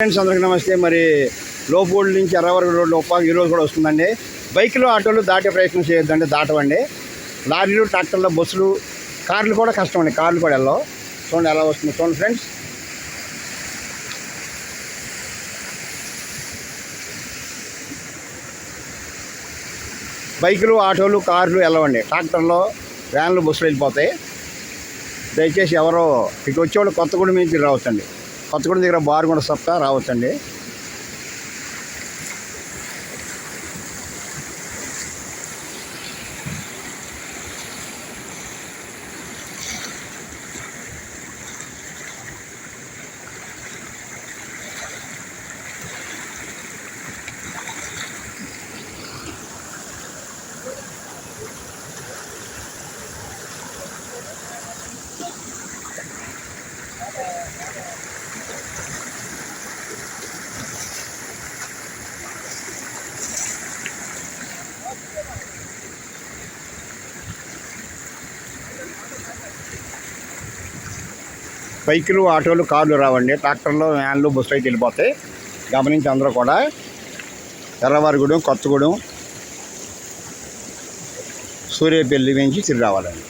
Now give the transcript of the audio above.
Friends అందరికీ నమస్తే. మరి లోపూడి నుంచి ఎర్రవరం రోడ్డు ఉప్పాక ఈరోజు కూడా వస్తుందండి. బైకులు ఆటోలు దాటే ప్రయత్నం చేయొద్దండి, దాటవండి. లారీలు ట్రాక్టర్లు బస్సులు కార్లు కూడా కష్టం అండి, కార్లు కూడా వెళ్ళవు. చూడండి ఎలా వస్తుంది, చూడండి ఫ్రెండ్స్. బైకులు ఆటోలు కార్లు వెళ్ళవండి, ట్రాక్టర్లు వ్యాన్లు బస్సులు వెళ్ళిపోతాయి. దయచేసి ఎవరో ఇటు వచ్చేవాళ్ళు కొత్తగూడెం నుంచి రావచ్చండి, కొత్తగూడెం దగ్గర బారుగుండ సప్తా రావచ్చండి. బైకులు ఆటోలు కార్లు రావండి, ట్రాక్టర్లు వ్యాన్లు బస్సులు అయితే వెళ్ళిపోతాయి. గమనించి అందరూ కూడా ఎర్రవరగూడెం కొత్తగూడెం సూర్యాపల్లి నుంచి తిరిగి రావాలండి.